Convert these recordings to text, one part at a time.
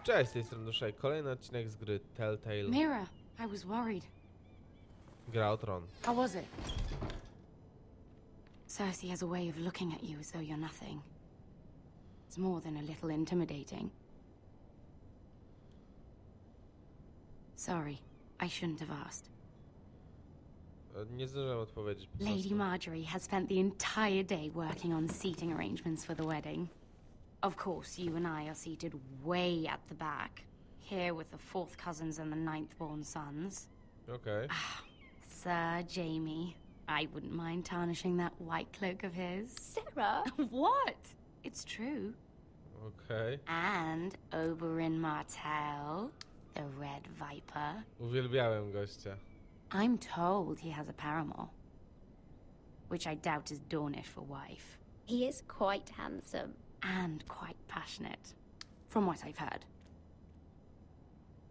Cześć, z tej strony Dusha i kolejny odcinek z gry Telltale. Mira, I was worried. Gra o Tron. How was it? Cersei has a way of looking at you as though you're nothing. It's more than a little intimidating. Sorry, I shouldn't have asked. Nie zdążyłem odpowiedzieć po Lady prostu. Marjorie has spent the entire day working on seating arrangements for the wedding. Of course, you and I are seated way at the back, here with the fourth cousins and the ninth-born sons. Okej. Sir Jamie, I wouldn't mind tarnishing that white cloak of his. Sarah? What? It's true. Okej. And Oberyn Martell, the Red Viper. Uwielbiałem gościa. I'm told he has a paramour, which I doubt is Dornish for wife. He is quite handsome. And quite passionate, from what I've heard.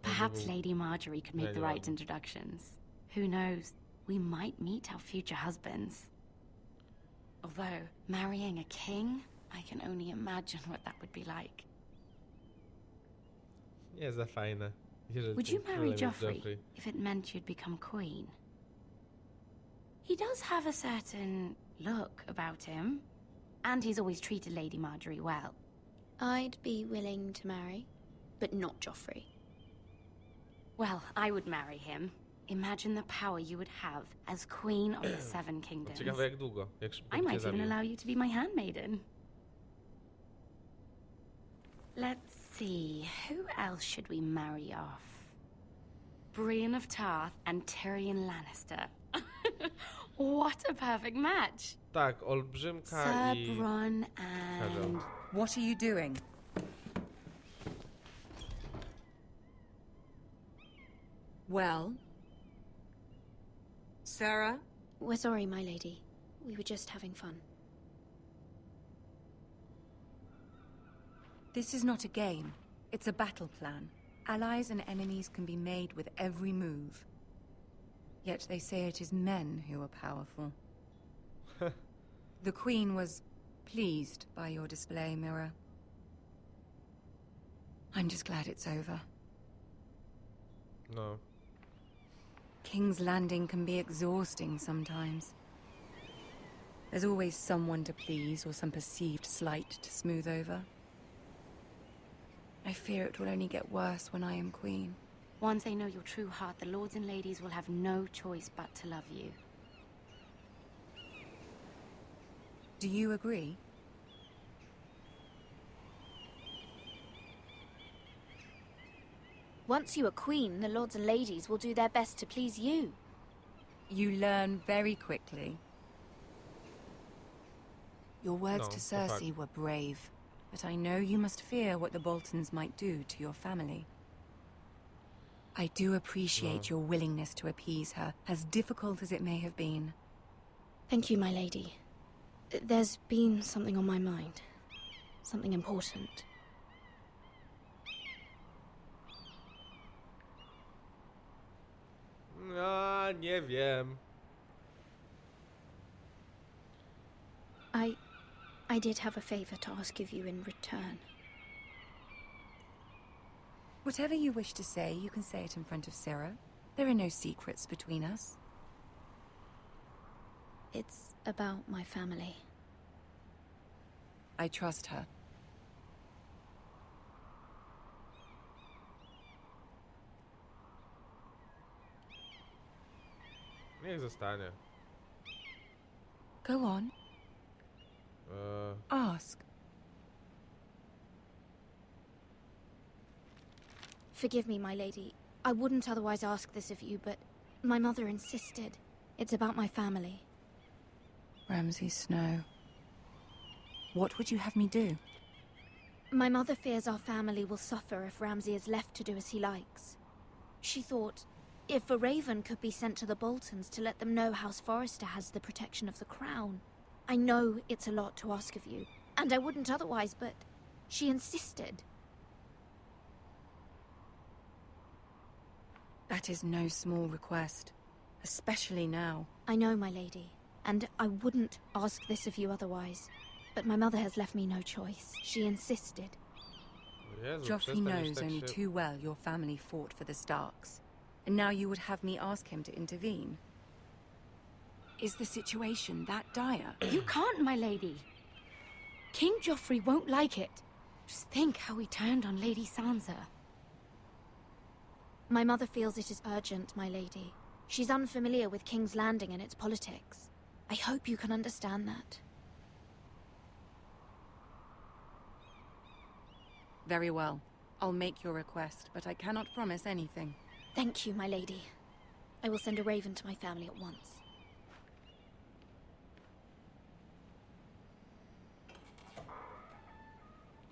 Perhaps Lady Marjorie could make the right introductions. Who knows? We might meet our future husbands. Although, marrying a king, I can only imagine what that would be like. Nie za fajne. Jeżeli Would tym you marry królem jest Joffrey if it meant you'd become queen? He does have a certain look about him, and he's always treated Lady Marjorie well. I'd be willing to marry, but not Joffrey. Well, I would marry him. Imagine the power you would have as Queen of the Seven Kingdoms. Ciekawe jak długo, jak szybko I cię might even zabił. allow you to be my handmaiden. Let's see, who else should we marry off? Brienne of Tarth and Tyrion Lannister. What a perfect match! Tak, Olbrzymka Sir i... Bronn and... What are you doing? Well? Sarah? We're sorry, my lady. We were just having fun. This is not a game. It's a battle plan. Allies and enemies can be made with every move. Yet they say it is men who are powerful. The Queen was pleased by your display, Mira. I'm just glad it's over. No. King's Landing can be exhausting sometimes. There's always someone to please or some perceived slight to smooth over. I fear it will only get worse when I am queen. Once they know your true heart, the lords and ladies will have no choice but to love you. Do you agree? Once you are queen, the lords and ladies will do their best to please you. You learn very quickly. Your words No, to to fact. Cersei were brave, but I know you must fear what the Boltons might do to your family. I do appreciate your willingness to appease her, as difficult as it may have been. Thank you, my lady. There's been something on my mind. Something important. A, nie wiem. I did have a favor to ask of you in return. Whatever you wish to say, you can say it in front of Sarah. There are no secrets between us. It's about my family. I trust her. Niech zostanie. Go on. Ask. Forgive me, my lady. I wouldn't otherwise ask this of you, but my mother insisted. It's about my family. Ramsay Snow. What would you have me do? My mother fears our family will suffer if Ramsay is left to do as he likes. She thought, if a raven could be sent to the Boltons to let them know House Forrester has the protection of the crown. I know it's a lot to ask of you, and I wouldn't otherwise, but she insisted. That is no small request, especially now. I know, my lady, and I wouldn't ask this of you otherwise. But my mother has left me no choice. She insisted. Jezu, Joffrey przestań już knows tak only się... too well your family fought for the Starks, and now you would have me ask him to intervene. Is the situation that dire? You can't, my lady. King Joffrey won't like it. Just think how he turned on Lady Sansa. My mother feels it is urgent, my lady. She's unfamiliar with King's Landing and its politics. I hope you can understand that. Very well. I'll make your request, but I cannot promise anything. Thank you, my lady. I will send a raven to my family at once.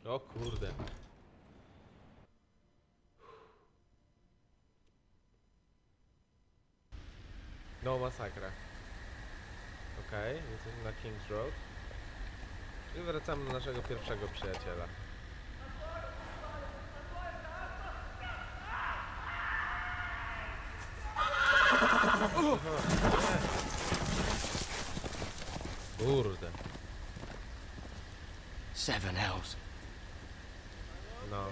O kurde. No masakra. Okej, jesteśmy na King's Road. I wracamy do naszego pierwszego przyjaciela. Kurde. Seven hells. No.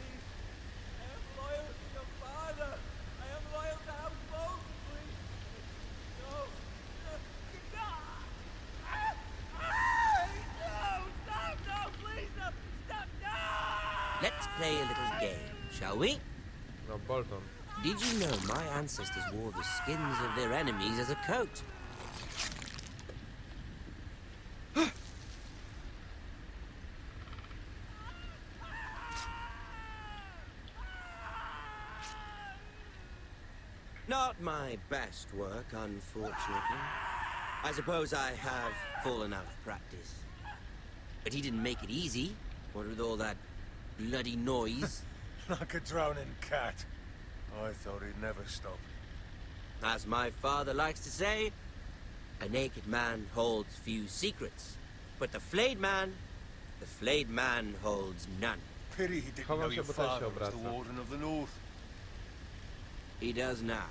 Let's play a little game, shall we? No, Bolton. Did you know my ancestors wore the skins of their enemies as a coat? Not my best work, unfortunately. I suppose I have fallen out of practice. But he didn't make it easy, what with all that bloody noise. Like a drowning cat. I thought he'd never stop. As my father likes to say, a naked man holds few secrets. But the flayed man holds none. Pity he didn't Chował know się, your bo też się father was the obraca. Warden of the North. He does now.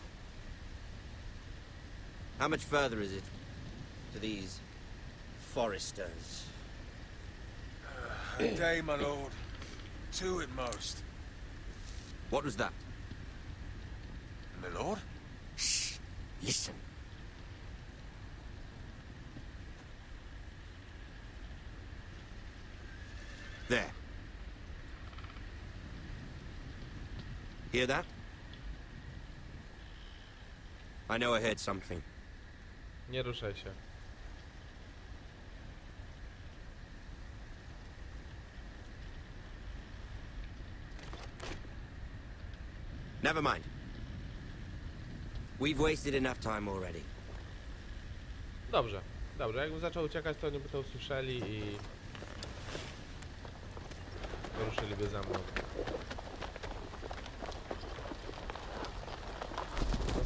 How much further is it to these foresters? A day, my lord. Two at most. What was that? My lord? Shh! Listen. There. Hear that? I know I heard something. Nie ruszaj się. Never mind. We've wasted enough time already. Dobrze, dobrze. Jakby zaczął uciekać, to oni by to usłyszeli i... ruszyliby za mną.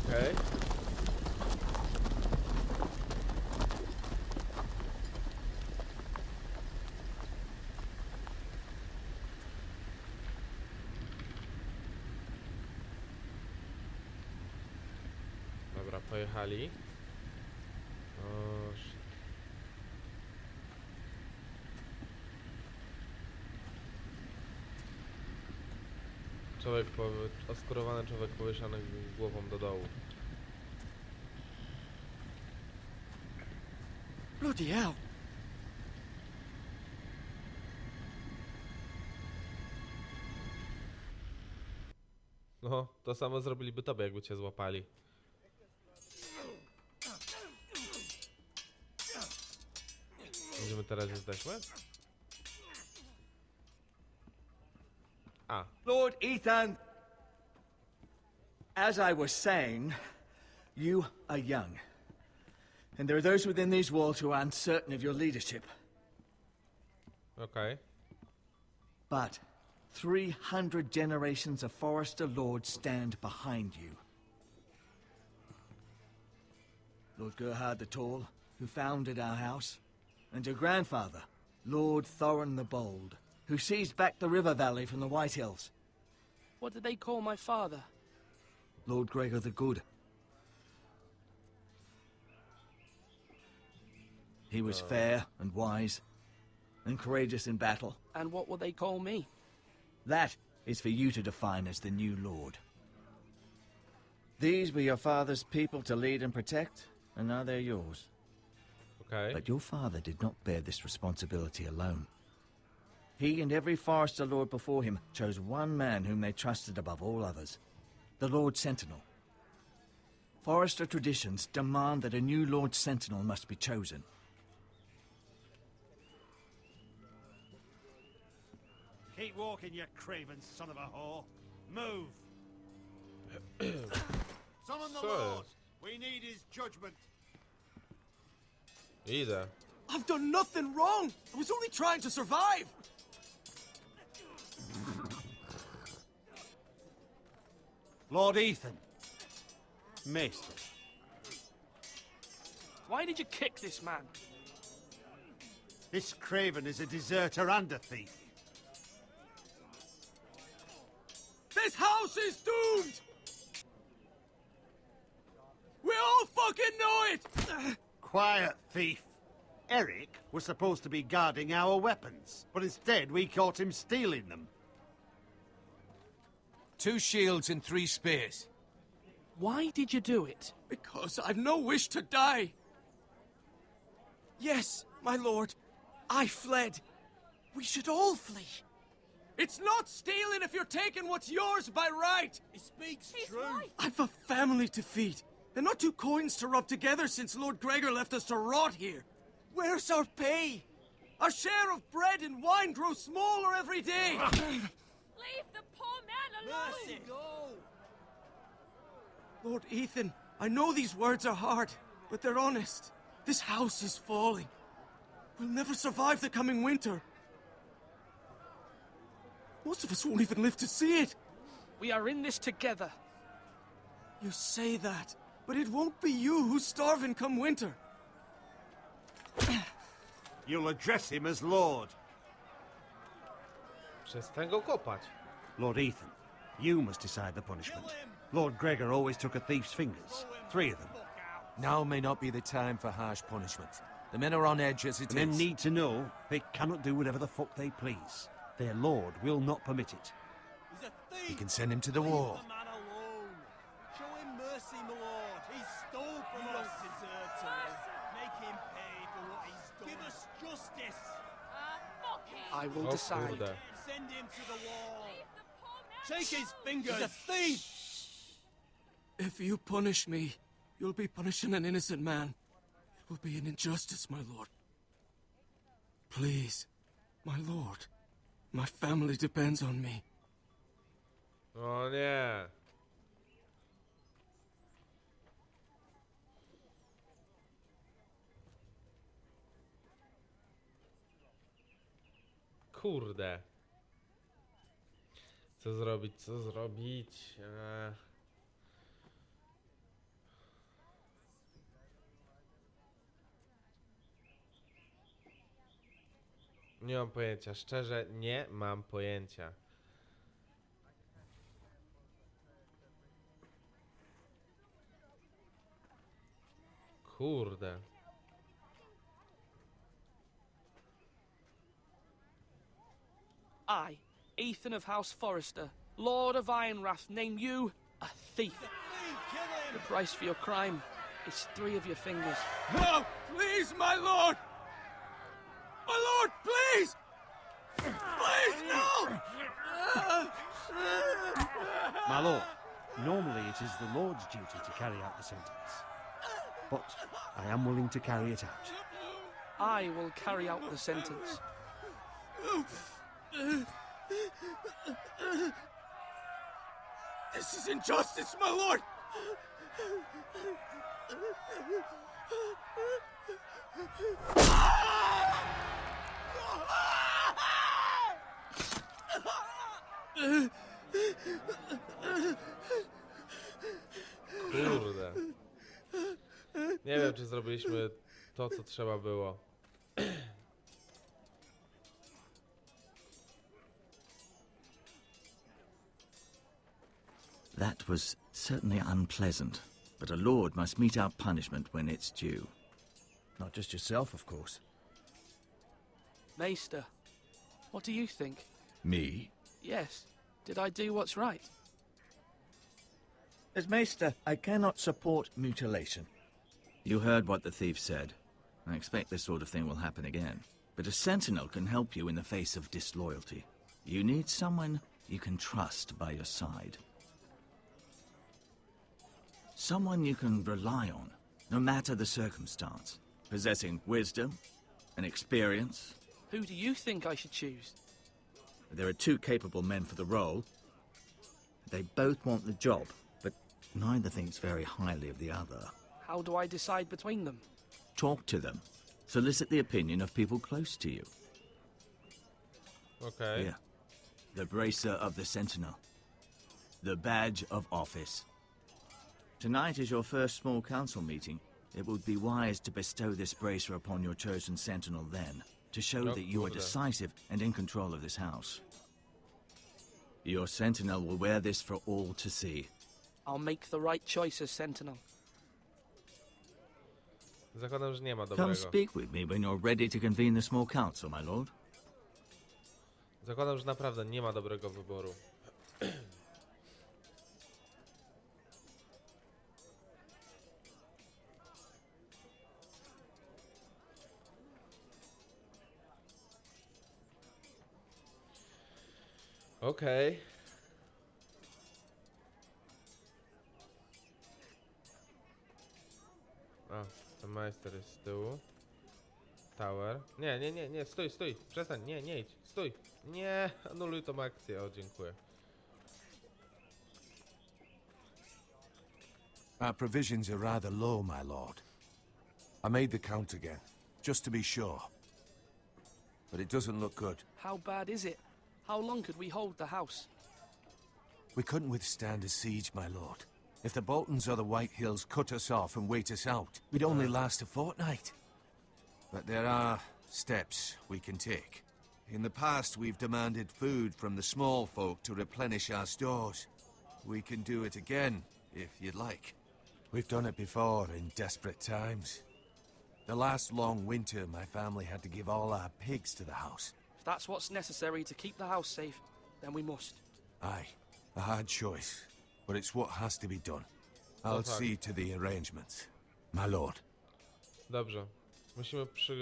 Okej. Dobra, pojechali. O, shit. Oskurowany człowiek powieszony głową do dołu. Bloody hell! No, to samo zrobiliby tobie, jakby cię złapali. Gdzie my teraz jesteśmy? A, Lord Ethan, as I was saying, you are young. And there are those within these walls who are uncertain of your leadership. okej. But 300 generations of Forester Lords stand behind you. Lord Gerhard the Tall, who founded our house, and your grandfather, Lord Thorin the Bold, who seized back the river valley from the White Hills. What did they call my father? Lord Gregor the Good. He was fair and wise, and courageous in battle. And what will they call me? That is for you to define as the new lord. These were your father's people to lead and protect, and now they're yours. Okay. But your father did not bear this responsibility alone. He and every Forester lord before him chose one man whom they trusted above all others, the Lord Sentinel. Forester traditions demand that a new Lord Sentinel must be chosen. Keep walking, you craven son of a whore. Move. Summon the So- Lord. We need his judgment. Idę. I've done nothing wrong. I was only trying to survive. Lord Ethan. Maester. Why did you kick this man? This craven is a deserter and a thief. This house is doomed. We all fucking know it. Quiet, thief. Eric was supposed to be guarding our weapons, but instead we caught him stealing them. 2 shields and 3 spears. Why did you do it? Because I've no wish to die. Yes, my lord. I fled. We should all flee. It's not stealing if you're taking what's yours by right. He speaks true. I've a family to feed, and not 2 coins to rub together since Lord Gregor left us to rot here. Where's our pay? Our share of bread and wine grows smaller every day. Leave the poor man alone! Mercy, go! Lord Ethan, I know these words are hard, but they're honest. This house is falling. We'll never survive the coming winter. Most of us won't even live to see it. We are in this together. You say that, but it won't be you who's starving come winter. You'll address him as Lord. Przestań go kopać. Lord Ethan, you must decide the punishment. Lord Gregor always took a thief's fingers. 3 of them. Now may not be the time for harsh punishment. The men are on edge as it The is. men need to know they cannot do whatever the fuck they please. Their lord will not permit it. He's a thief! You can send him to the wall. man alone. Show him mercy, my lord. He stole from us. Don't deserve to live. Make him pay for what he's done. Give us justice. Fuck him! I will O decide. kurde. Send him to the wall. Leave the poor man Take his alone! fingers. He's a thief. If you punish me, you'll be punishing an innocent man. It will be an injustice, my lord. Please, my lord. My family depends on me. O nie. Kurde. Co zrobić, co zrobić? Nie mam pojęcia, szczerze nie mam pojęcia. Kurde. I, Ethan of House Forester, Lord of Ironwrath, name you a thief. The price for your crime is 3 of your fingers. No! Please, my lord! My lord, please! Please, no! My lord, normally it is the Lord's duty to carry out the sentence. But I am willing to carry it out. I will carry out the sentence. This is injustice, my lord! Kurde. Nie wiem, czy zrobiliśmy to, co trzeba było. That was certainly unpleasant, but a lord must mete out punishment when it's due. Not just yourself, of course. Maester, what do you think? Me? Yes. Did I do what's right? As Maester, I cannot support mutilation. You heard what the thief said. I expect this sort of thing will happen again. But a sentinel can help you in the face of disloyalty. You need someone you can trust by your side. Someone you can rely on, no matter the circumstance. Possessing wisdom and experience. Who do you think I should choose? There are two capable men for the role. They both want the job, but neither thinks very highly of the other. How do I decide between them? Talk to them. Solicit the opinion of people close to you. Okej. Here. The bracer of the sentinel. The badge of office. Tonight is your first small council meeting. It would be wise to bestow this bracer upon your chosen sentinel then, to show that you are decisive and in control of this house. Your sentinel will wear this for all to see. I'll make the right choice as sentinel. Zakładam, że nie ma Come dobrego. speak with me when you're ready to convene the small council, my lord. Zakładam, że naprawdę nie ma dobrego wyboru. Okej. A, ten majster jest z tyłu. Tower. Nie, stój, przestań, nie idź, stój. Nie, anuluj tą akcję, o dziękuję. Our provisions are rather low, my lord. I made the count again, just to be sure. But it doesn't look good. How bad is it? How long could we hold the house? We couldn't withstand a siege, my lord. If the Boltons or the White Hills cut us off and wait us out, we'd only last a fortnight. But there are steps we can take. In the past, we've demanded food from the small folk to replenish our stores. We can do it again, if you'd like. We've done it before in desperate times. The last long winter, my family had to give all our pigs to the house. If that's what's necessary to keep the house safe, then we must. Aye, a hard choice, but it's what has to be done. I'll see to the arrangements, my lord. Dobrze.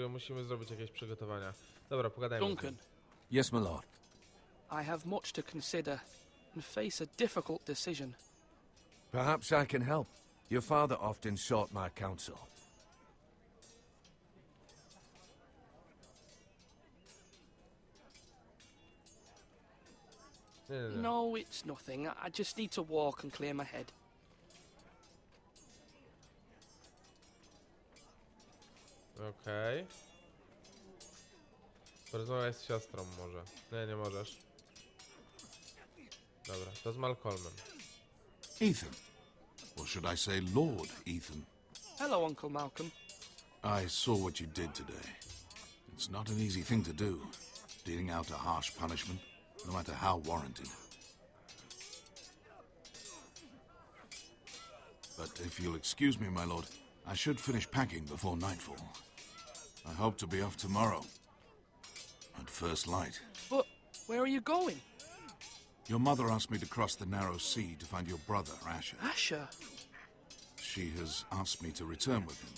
Musimy zrobić jakieś przygotowania. Dobra, pogadajmy. Duncan. Yes, my lord. I have much to consider and face a difficult decision. Perhaps I can help. Your father often sought my counsel. No, it's nothing. I just need to walk and clear my head. Okej. Porozmawiaj z siostrą może. Nie możesz. Dobra, to z Malcolmem. Ethan. Or should I say Lord Ethan? Hello, Uncle Malcolm. I saw what you did today. It's not an easy thing to do, dealing out a harsh punishment, no matter how warranted. But if you'll excuse me, my lord, I should finish packing before nightfall. I hope to be off tomorrow, at first light. But where are you going? Your mother asked me to cross the narrow sea to find your brother, Asher. Asher? She has asked me to return with him,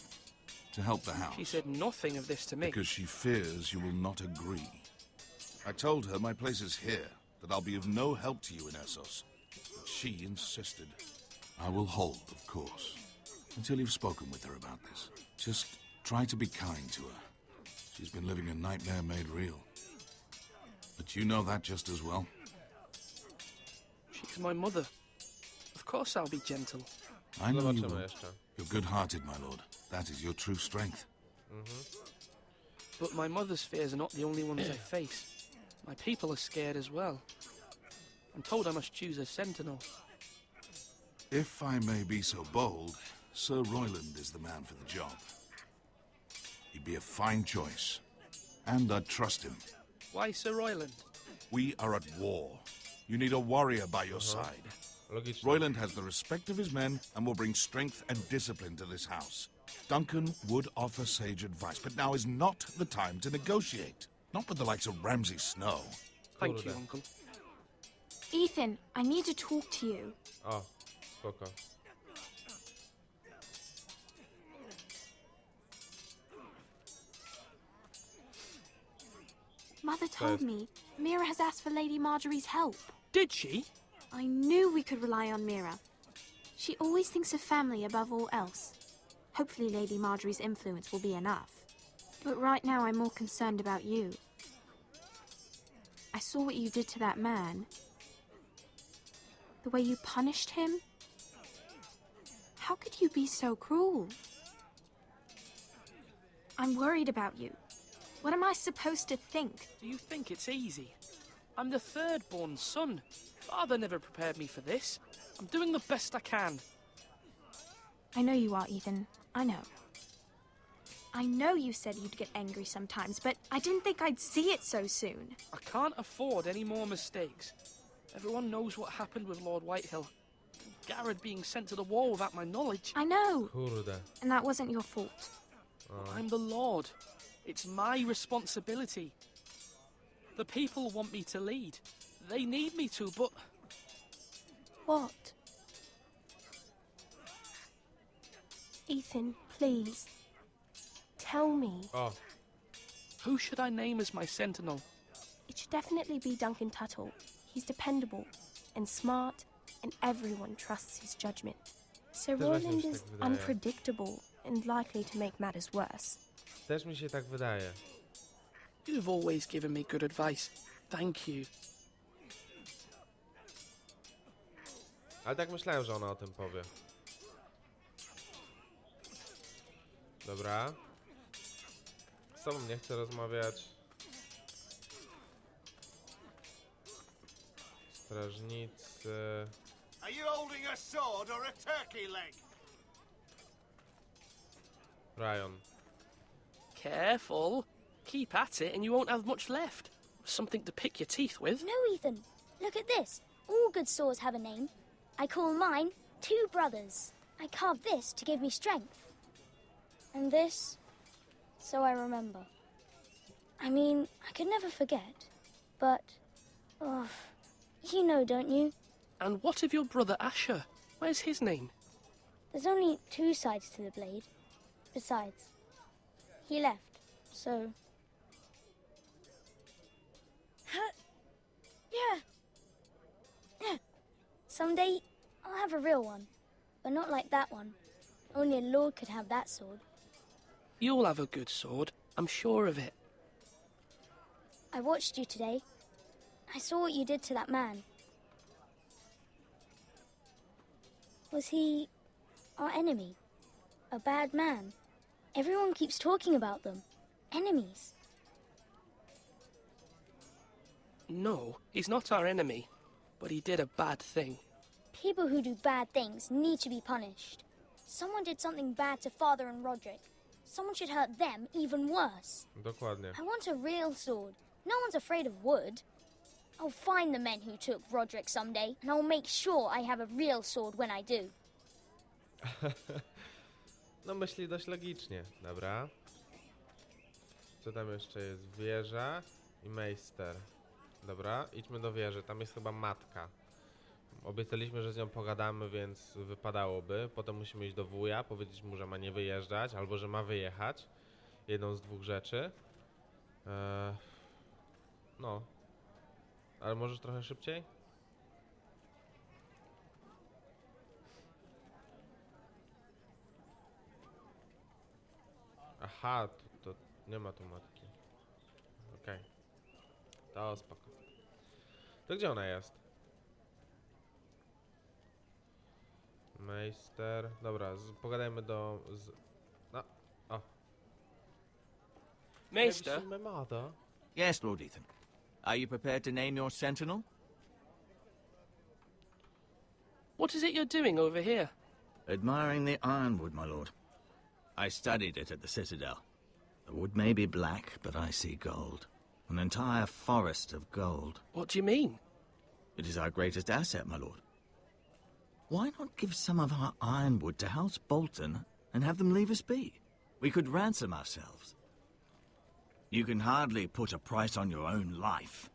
to help the house. She said nothing of this to me. Because she fears you will not agree. I told her my place is here, that I'll be of no help to you in Essos. But she insisted. I will hold, of course, until you've spoken with her about this. Just try to be kind to her. She's been living a nightmare made real. But you know that just as well. She's my mother. Of course I'll be gentle. I know you will. You're good-hearted, my lord. That is your true strength. But my mother's fears are not the only ones I face. My people are scared as well. I'm told I must choose a sentinel. If I may be so bold, Sir Royland is the man for the job. He'd be a fine choice. And I'd trust him. Why Sir Royland? We are at war. You need a warrior by your side. Royland has the respect of his men and will bring strength and discipline to this house. Duncan would offer sage advice, but now is not the time to negotiate. Not with the likes of Ramsay Snow. Thank you, Uncle. Ethan, I need to talk to you. O, spoko. Mother told me Mira has asked for Lady Marjorie's help. Did she? I knew we could rely on Mira. She always thinks of family above all else. Hopefully Lady Marjorie's influence will be enough. But right now I'm more concerned about you. I saw what you did to that man. The way you punished him. How could you be so cruel? I'm worried about you. What am I supposed to think? Do you think it's easy? I'm the third-born son. Father never prepared me for this. I'm doing the best I can. I know you are, Ethan. I know. I know you said you'd get angry sometimes, but I didn't think I'd see it so soon. I can't afford any more mistakes. Everyone knows what happened with Lord Whitehill. Garrett being sent to the war without my knowledge. I know. Kurde. And that wasn't your fault. I'm the Lord. It's my responsibility. The people want me to lead. They need me to, but... What? Ethan, please. Tell me. O, Who should I name as my sentinel? It should definitely be Duncan Tuttle. He's dependable and smart, and everyone trusts his judgment. Sir Też właśnie mi Roland się is tak wydaje. unpredictable and likely to make matters worse. też mi się tak wydaje. You've always given me good advice. Thank you. Ale tak myślałem, że ona o tym powie. Dobra. Z tobą nie chcę rozmawiać. Strażnicy... Are you holding a sword or a turkey leg? Ryan. Careful. Keep at it and you won't have much left. Something to pick your teeth with. No, Ethan. Look at this. All good swords have a name. I call mine Two Brothers. I carved this to give me strength. And this, so I remember. I mean, I could never forget. But, oh, you know, don't you? And what of your brother Asher? Where's his name? There's only two sides to the blade. Besides, he left, so... Yeah. Someday, I'll have a real one. But not like that one. Only a lord could have that sword. You'll have a good sword. I'm sure of it. I watched you today. I saw what you did to that man. Was he our enemy? A bad man? Everyone keeps talking about them. Enemies. No, he's not our enemy. But he did a bad thing. People who do bad things need to be punished. Someone did something bad to Father and Roderick. Someone should hurt them even worse. Dokładnie. I want a real sword. No one's afraid of wood. I'll find the men who took Roderick someday, and I'll make sure I have a real sword when I do. No myśli dość logicznie. Dobra. Co tam jeszcze jest? Wieża i meister. Dobra, idźmy do wieży. Tam jest chyba matka. Obiecaliśmy, że z nią pogadamy, więc wypadałoby. Potem musimy iść do wuja, powiedzieć mu, że ma nie wyjeżdżać, albo że ma wyjechać. Jedną z dwóch rzeczy. No. Ale możesz trochę szybciej? Aha, to nie ma tu matki. Okej. To spoko. To gdzie ona jest? Meister. Dobra, pogadajmy do... No, o. Meister? My mother. Yes, Lord Ethan. Are you prepared to name your sentinel? What is it you're doing over here? Admiring the ironwood, my lord. I studied it at the Citadel. The wood may be black, but I see gold. An entire forest of gold. What do you mean? It is our greatest asset, my lord. Why not give some of our ironwood to House Bolton and have them leave us be? We could ransom ourselves. You can hardly put a price on your own life,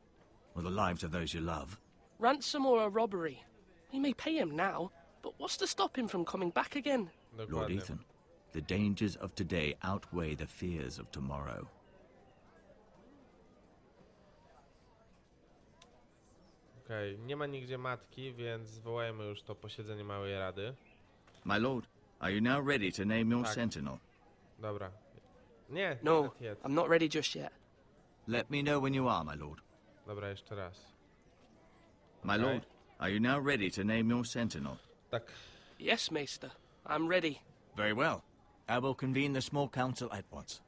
or the lives of those you love. Ransom or a robbery. We may pay him now, but what's to stop him from coming back again? Lord Dokładnie. Ethan, the dangers of today outweigh the fears of tomorrow. Okej, nie ma nigdzie matki, więc zwołajmy już to posiedzenie Małej Rady. My lord, are you now ready to name your Tak. sentinel? Dobra. Nie, No, not yet. I'm not ready just yet. Let me know when you are, my lord. Dobra, jeszcze raz. My Okay. lord, are you now ready to name your sentinel? Tak. Yes, Maester. I'm ready. Very well. I will convene the small council at once.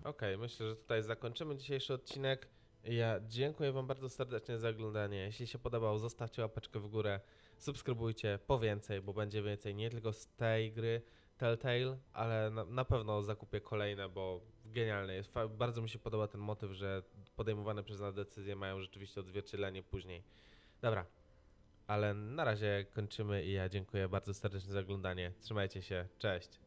Okej, myślę, że tutaj zakończymy dzisiejszy odcinek. Ja dziękuję wam bardzo serdecznie za oglądanie. Jeśli się podobało, zostawcie łapeczkę w górę, subskrybujcie po więcej, bo będzie więcej nie tylko z tej gry Telltale, ale na pewno zakupię kolejne, bo genialne jest. Bardzo mi się podoba ten motyw, że podejmowane przez nas decyzje mają rzeczywiście odzwierciedlenie później. Dobra, ale na razie kończymy i ja dziękuję bardzo serdecznie za oglądanie. Trzymajcie się, cześć!